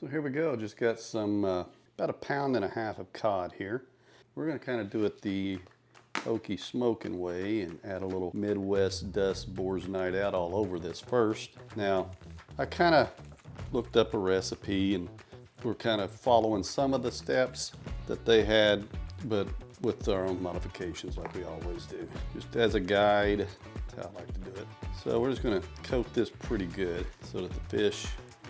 So here we go, just got some, about 1.5 pounds of cod here. We're gonna kind of do it the oaky smoking way and add a little Midwest dust Boar's Night Out all over this first. Now, I kind of looked up a recipe and we're kind of following some of the steps that they had, but with our own modifications like we always do. Just as a guide, that's how I like to do it. So we're just gonna coat this pretty good so that the fish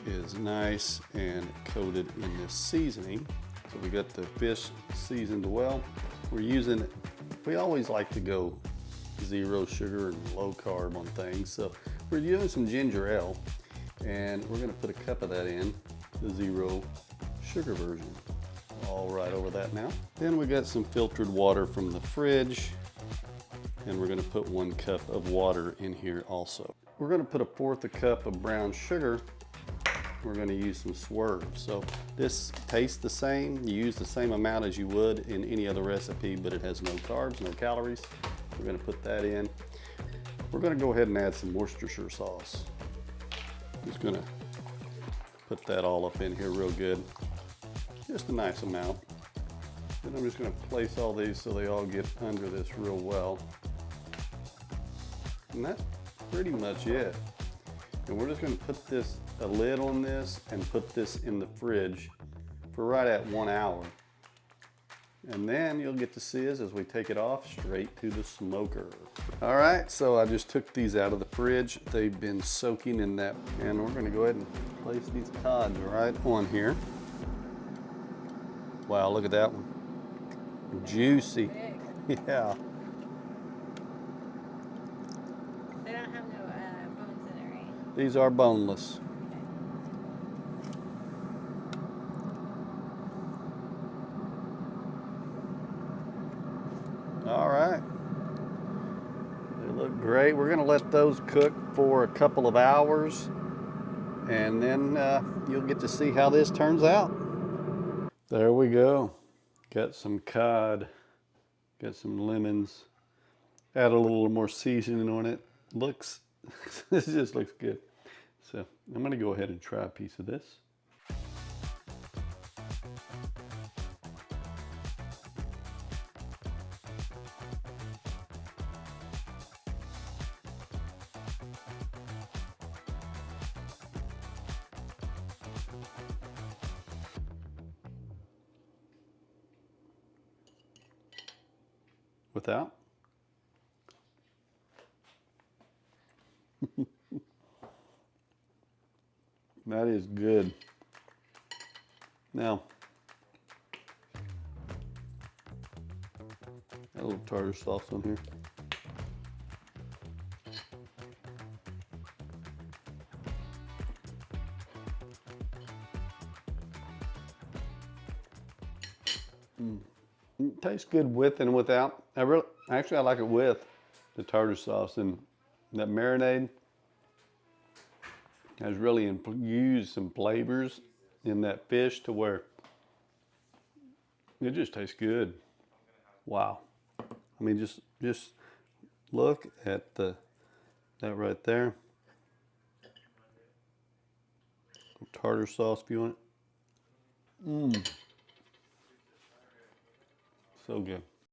is nice and coated in this seasoning. So we got the fish seasoned well. We always like to go zero sugar and low carb on things. So we're using some ginger ale and we're gonna put a cup of that in, the zero sugar version. All right over that now. Then we got some filtered water from the fridge and we're gonna put 1 cup of water in here also. We're gonna put 1/4 cup of brown sugar. We're going to use some swerve. So this tastes the same. You use the same amount as you would in any other recipe, but it has no carbs, no calories. We're going to put that in. We're going to go ahead and add some Worcestershire sauce. Just going to put that all up in here real good. Just a nice amount. Then I'm just going to place all these so they all get under this real well. And that's pretty much it. And we're just going to put a lid on this and put this in the fridge for right at 1 hour. And then you'll get to see us as we take it off straight to the smoker. All right, so I just took these out of the fridge. They've been soaking in that, and we're going to go ahead and place these cods right on here. Wow, look at that one. Juicy. Yeah. They don't have no bones in it, right? These are boneless. All right. They look great. We're gonna let those cook for a couple of hours and then you'll get to see how this turns out. There we go. Got some cod, got some lemons, add a little more seasoning on it. This just looks good. So I'm gonna go ahead and try a piece of this. Without. That is good. Now, add a little tartar sauce on here. It tastes good with and without. Actually, I like it with the tartar sauce, and that marinade has really infused some flavors in that fish to where it just tastes good. Wow. I mean, just look at that right there. Tartar sauce if you want it. So good.